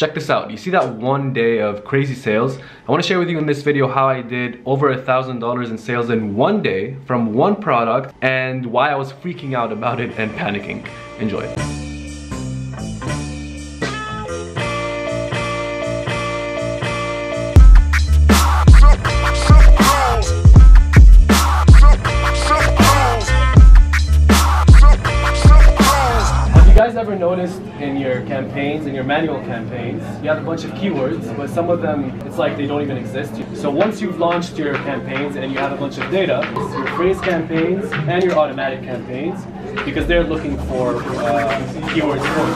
Check this out. You see that one day of crazy sales? I want to share with you in this video how I did over $1,000 in sales in one day from one product and why I was freaking out about it and panicking. Enjoy. Have you guys ever noticed in your campaigns, in your manual campaigns, you have a bunch of keywords, but some of them, it's like they don't even exist. So once you've launched your campaigns and you have a bunch of data, it's your phrase campaigns and your automatic campaigns, because they're looking for keywords for you.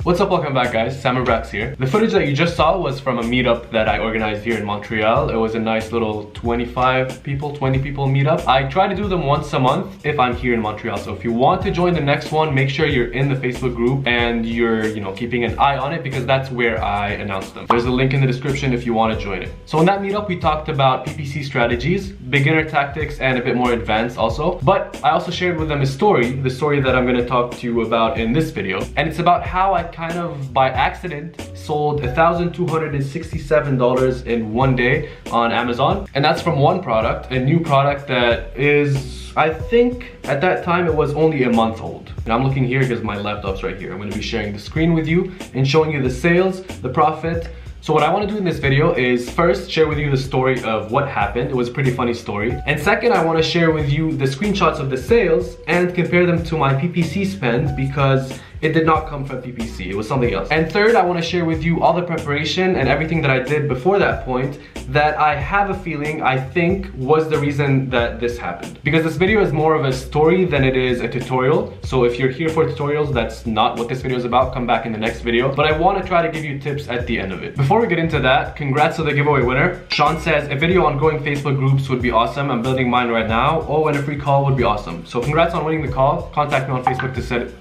What's up, welcome back guys, Sam and Brax here. The footage that you just saw was from a meetup that I organized here in Montreal. It was a nice little 20 people meetup. I try to do them once a month if I'm here in Montreal. So if you want to join the next one, make sure you're in the Facebook group and you're, keeping an eye on it, because that's where I announce them. There's a link in the description if you want to join it. So in that meetup, we talked about PPC strategies, beginner tactics, and a bit more advanced also. But I also shared with them a story, the story that I'm going to talk to you about in this video. And it's about how I kind of by accident sold $1,267 in one day on Amazon. And that's from one product, a new product that is, I think at that time it was only a month old. And I'm looking here because my laptop's right here. I'm going to be sharing the screen with you and showing you the sales, the profit. So what I want to do in this video is first share with you the story of what happened. It was a pretty funny story. And second, I want to share with you the screenshots of the sales and compare them to my PPC spend, because it did not come from PPC, it was something else. And third, I want to share with you all the preparation and everything that I did before that point that I have a feeling, I think, was the reason that this happened. Because this video is more of a story than it is a tutorial. So if you're here for tutorials, that's not what this video is about. Come back in the next video. But I want to try to give you tips at the end of it. Before we get into that, congrats to the giveaway winner. Sean says, a video on growing Facebook groups would be awesome. I'm building mine right now. Oh, and a free call would be awesome. So congrats on winning the call. Contact me on Facebook to set it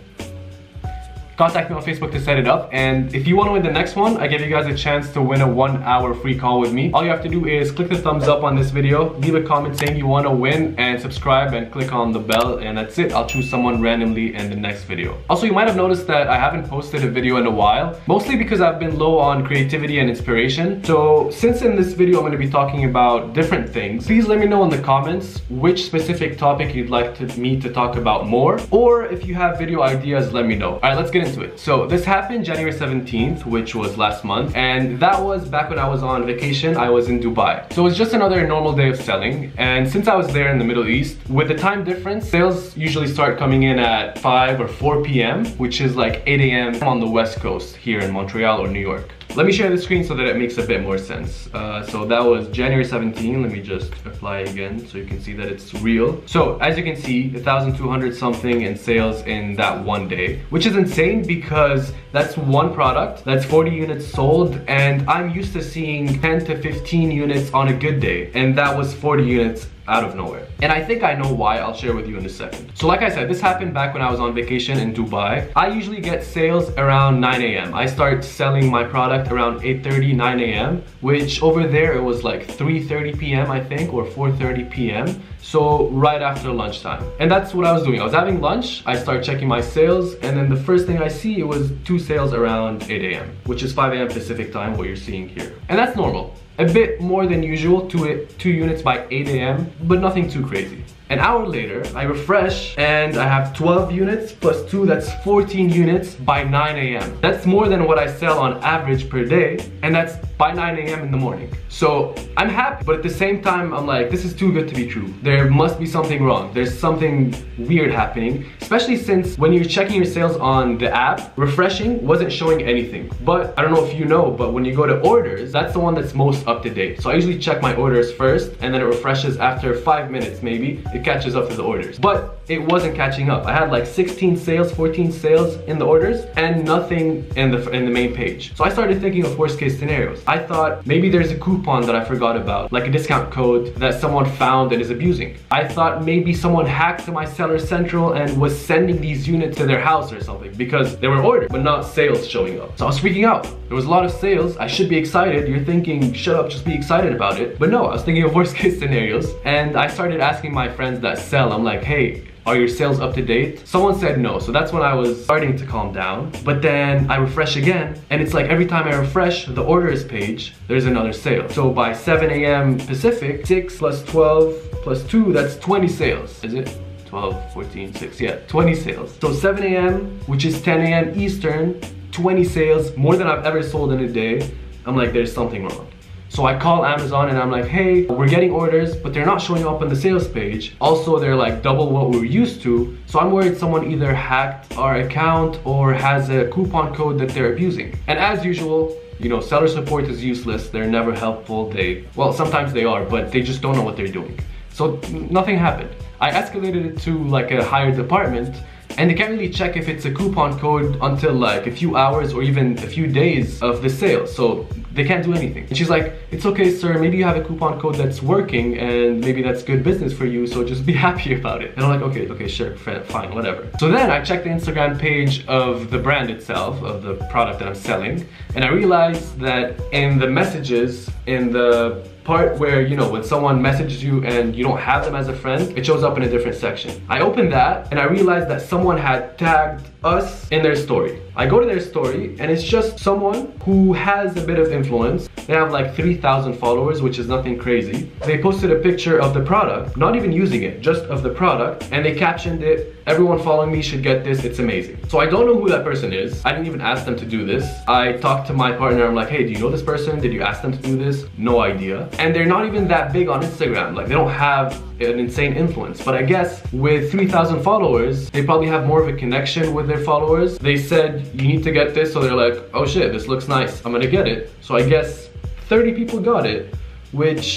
up. And if you want to win the next one, I give you guys a chance to win a 1-hour free call with me. All you have to do is click the thumbs up on this video, leave a comment saying you want to win, and subscribe and click on the bell, and that's it. I'll choose someone randomly in the next video. Also, you might have noticed that I haven't posted a video in a while, mostly because I've been low on creativity and inspiration. So since in this video I'm going to be talking about different things, please let me know in the comments which specific topic you'd like me to talk about more, or if you have video ideas, let me know. All right, let's get into it. So this happened January 17th, which was last month, and that was back when I was on vacation. I was in Dubai. So it was just another normal day of selling, and since I was there in the Middle East, with the time difference, sales usually start coming in at 5 or 4 p.m., which is like 8 a.m. on the West Coast here in Montreal or New York. Let me share the screen so that it makes a bit more sense. So that was January 17. Let me just apply again so you can see that it's real. So as you can see, 1,200 something in sales in that one day, which is insane because that's one product, that's 40 units sold, and I'm used to seeing 10 to 15 units on a good day, and that was 40 units out of nowhere. And I think I know why. I'll share with you in a second. So like I said, this happened back when I was on vacation in Dubai. I usually get sales around 9 a.m. I start selling my product around 8:30, 9 a.m. which over there it was like 3:30 p.m. I think, or 4:30 p.m. So right after lunchtime. And that's what I was doing. I was having lunch, I start checking my sales, and then the first thing I see, it was 2 sales around 8 a.m. which is 5 a.m. Pacific time, what you're seeing here. And that's normal. A bit more than usual, 2 units by 8 a.m., but nothing too crazy. An hour later, I refresh and I have 12 units plus 2, that's 14 units by 9 a.m. That's more than what I sell on average per day, and that's by 9 a.m. in the morning. So I'm happy, but at the same time, I'm like, this is too good to be true. There must be something wrong. There's something weird happening, especially since when you're checking your sales on the app, refreshing wasn't showing anything. But I don't know if you know, but when you go to orders, that's the one that's most up to date. So I usually check my orders first, and then it refreshes after 5 minutes maybe. it catches up to the orders. But it wasn't catching up. I had like 16 sales, 14 sales in the orders and nothing in the main page. So I started thinking of worst case scenarios. I thought maybe there's a coupon that I forgot about, like a discount code that someone found and is abusing. I thought maybe someone hacked my Seller Central and was sending these units to their house or something because they were ordered but not sales showing up. So I was freaking out. There was a lot of sales. I should be excited. You're thinking, shut up, just be excited about it. But no, I was thinking of worst case scenarios, and I started asking my friends that sell. I'm like, hey, are your sales up to date? Someone said no, so that's when I was starting to calm down. But then I refresh again, and it's like every time I refresh the orders page, there's another sale. So by 7 a.m. Pacific, 6 plus 12 plus 2, that's 20 sales. Is it? 12, 14, 6, yeah, 20 sales. So 7 a.m., which is 10 a.m. Eastern, 20 sales, more than I've ever sold in a day. I'm like, there's something wrong. So I call Amazon and I'm like, hey, we're getting orders, but they're not showing up on the sales page. Also, they're like double what we're used to. So I'm worried someone either hacked our account or has a coupon code that they're abusing. And as usual, you know, seller support is useless. They're never helpful. Well, sometimes they are, but they just don't know what they're doing. So nothing happened. I escalated it to like a higher department, and they can't really check if it's a coupon code until like a few hours or even a few days of the sale. So they can't do anything. And she's like, it's okay, sir, maybe you have a coupon code that's working and maybe that's good business for you, so just be happy about it. And I'm like, okay, sure, fine, whatever. So then I checked the Instagram page of the brand itself, of the product that I'm selling, and I realized that in the messages, in the part where, you know, when someone messages you and you don't have them as a friend, it shows up in a different section. I opened that and I realized that someone had tagged us in their story. I go to their story and it's just someone who has a bit of influence. They have like 3,000 followers, which is nothing crazy. They posted a picture of the product, not even using it, just of the product, and they captioned it, everyone following me should get this, it's amazing. So I don't know who that person is. I didn't even ask them to do this. I talked to my partner, I'm like, hey, do you know this person? Did you ask them to do this? No idea. And they're not even that big on Instagram. Like, they don't have an insane influence. But I guess with 3,000 followers, they probably have more of a connection with their followers. They said, you need to get this. So they're like, oh shit, this looks nice, I'm gonna get it. So I guess 30 people got it,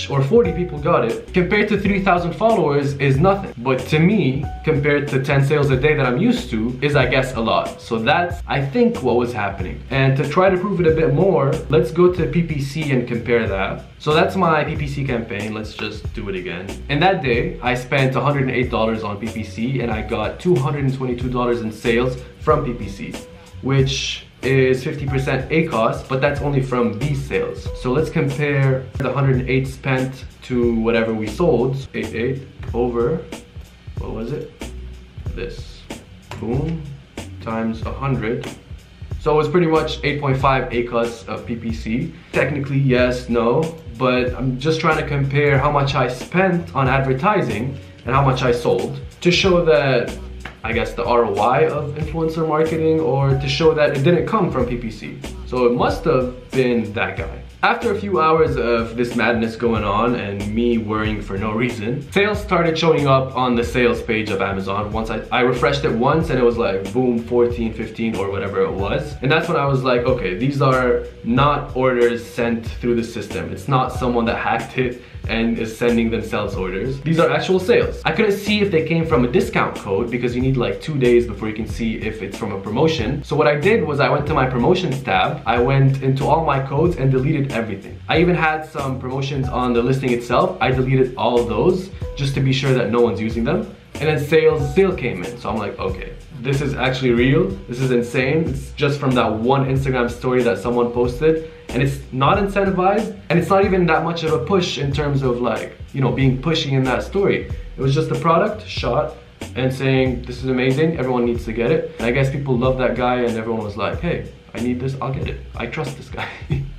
or 40 people got it. Compared to 3,000 followers is nothing. But to me, compared to 10 sales a day that I'm used to, is I guess a lot. So that's, I think, what was happening. And to try to prove it a bit more, let's go to PPC and compare that. So that's my PPC campaign. Let's just do it again. And that day, I spent $108 on PPC and I got $222 in sales from PPC, which is 50% ACOS, but that's only from these sales. So let's compare the 108 spent to whatever we sold. 88 over, what was it? This. Boom, times 100. So it was pretty much 8.5 ACOS of PPC. Technically, yes, no, but I'm just trying to compare how much I spent on advertising and how much I sold to show that, I guess, the ROI of influencer marketing, or to show that it didn't come from PPC. So it must have been that guy. After a few hours of this madness going on and me worrying for no reason, sales started showing up on the sales page of Amazon. Once I refreshed it once and it was like boom, 14, 15 or whatever it was. And that's when I was like, okay, these are not orders sent through the system. It's not someone that hacked it and is sending themselves orders. These are actual sales. I couldn't see if they came from a discount code because you need like 2 days before you can see if it's from a promotion. So what I did was I went to my promotions tab, I went into all my codes and deleted everything. I even had some promotions on the listing itself. I deleted all of those just to be sure that no one's using them. And then sales still came in. So I'm like, okay, this is actually real. This is insane. It's just from that one Instagram story that someone posted. And it's not incentivized, and it's not even that much of a push in terms of like, you know, being pushy in that story. It was just a product shot and saying, this is amazing, everyone needs to get it. And I guess people love that guy and everyone was like, hey, I need this, I'll get it. I trust this guy.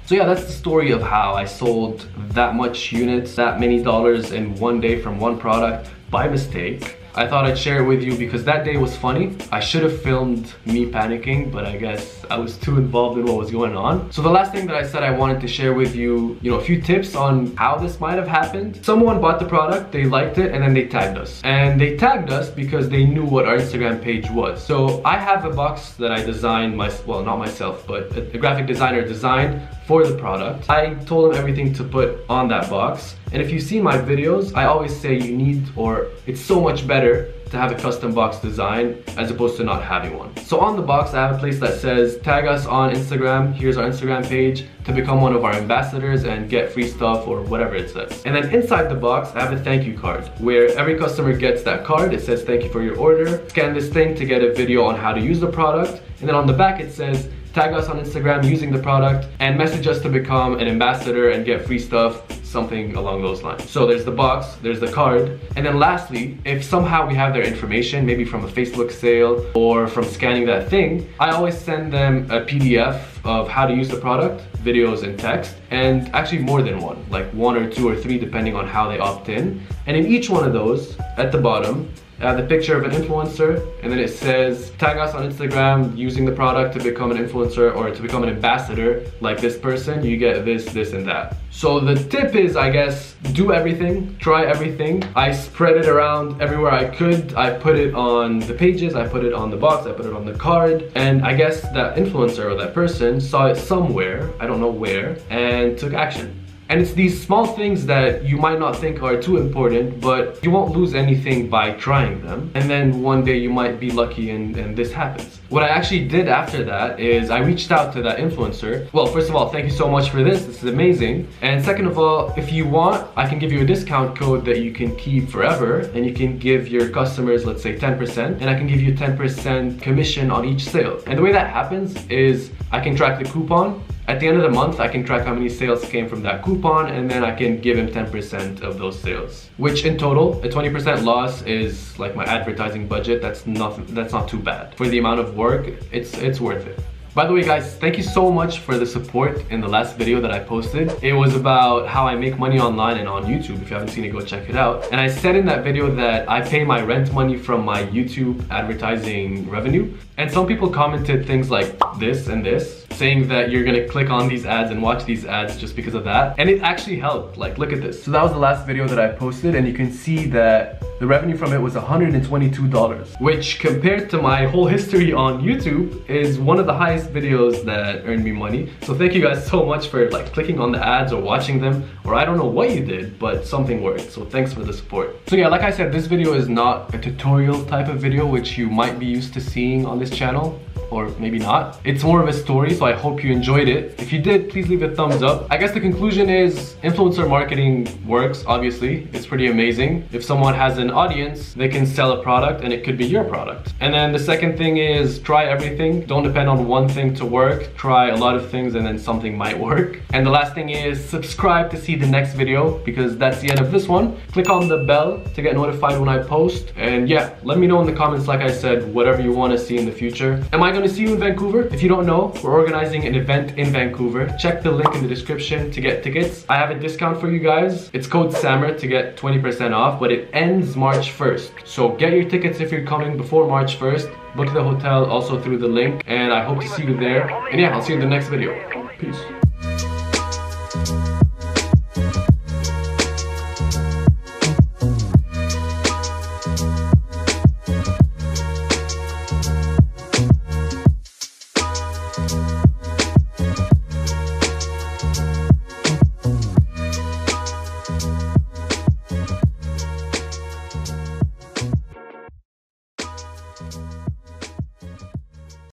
So yeah, that's the story of how I sold that much units, that many dollars in one day from one product by mistake. I thought I'd share it with you because that day was funny. I should have filmed me panicking, but I guess I was too involved in what was going on. So the last thing that I said I wanted to share with you, a few tips on how this might have happened. Someone bought the product, they liked it, and then they tagged us. And they tagged us because they knew what our Instagram page was. So I have a box that I designed, well, not myself, but a graphic designer designed for the product. I told him everything to put on that box. And if you see my videos, I always say you need, or it's so much better to have a custom box design as opposed to not having one. So on the box, I have a place that says, tag us on Instagram, here's our Instagram page, to become one of our ambassadors and get free stuff or whatever it says. And then inside the box, I have a thank you card where every customer gets that card. It says, thank you for your order. Scan this thing to get a video on how to use the product. And then on the back, it says, tag us on Instagram using the product and message us to become an ambassador and get free stuff, something along those lines. So there's the box, there's the card, and then lastly, if somehow we have their information, maybe from a Facebook sale or from scanning that thing, I always send them a PDF of how to use the product, videos and text, and actually more than one, like 1 or 2 or 3 depending on how they opt in. And in each one of those, at the bottom, the picture of an influencer, and then it says tag us on Instagram using the product to become an influencer or to become an ambassador like this person, you get this, this and that. So the tip is, I guess, do everything, try everything. I spread it around everywhere I could. I put it on the pages, I put it on the box, I put it on the card, and I guess that influencer or that person saw it somewhere, I don't know where, and took action. And it's these small things that you might not think are too important, but you won't lose anything by trying them. And then one day you might be lucky and this happens. What I actually did after that is I reached out to that influencer. Well, first of all, thank you so much for this. This is amazing. And second of all, if you want, I can give you a discount code that you can keep forever, and you can give your customers, let's say 10%, and I can give you 10% commission on each sale. And the way that happens is I can track the coupon. At the end of the month, I can track how many sales came from that coupon, and then I can give him 10% of those sales. Which in total, a 20% loss is like my advertising budget. That's not too bad. For the amount of work, it's worth it. By the way guys, thank you so much for the support in the last video that I posted. It was about how I make money online and on YouTube. If you haven't seen it, go check it out. And I said in that video that I pay my rent money from my YouTube advertising revenue. And some people commented things like this and this, saying that you're gonna click on these ads and watch these ads just because of that. And it actually helped, like look at this. So that was the last video that I posted, and you can see that the revenue from it was $122, which compared to my whole history on YouTube is one of the highest videos that earned me money. So thank you guys so much for like clicking on the ads or watching them, or I don't know what you did, but something worked. So thanks for the support. So yeah, like I said, this video is not a tutorial type of video, which you might be used to seeing on this channel. Or maybe not. It's more of a story, so I hope you enjoyed it. If you did, please leave a thumbs up. I guess the conclusion is influencer marketing works, obviously. It's pretty amazing. If someone has an audience, they can sell a product and it could be your product. And then the second thing is try everything. Don't depend on one thing to work. Try a lot of things and then something might work. And the last thing is subscribe to see the next video, because that's the end of this one. Click on the bell to get notified when I post. And yeah, let me know in the comments, like I said, whatever you want to see in the future. Am I going to see you in Vancouver? If you don't know, we're organizing an event in Vancouver. Check the link in the description to get tickets. I have a discount for you guys. It's code SAMMER to get 20% off, but it ends March 1st. So get your tickets if you're coming before March 1st. Book the hotel also through the link, and I hope to see you there. And yeah, I'll see you in the next video. Peace.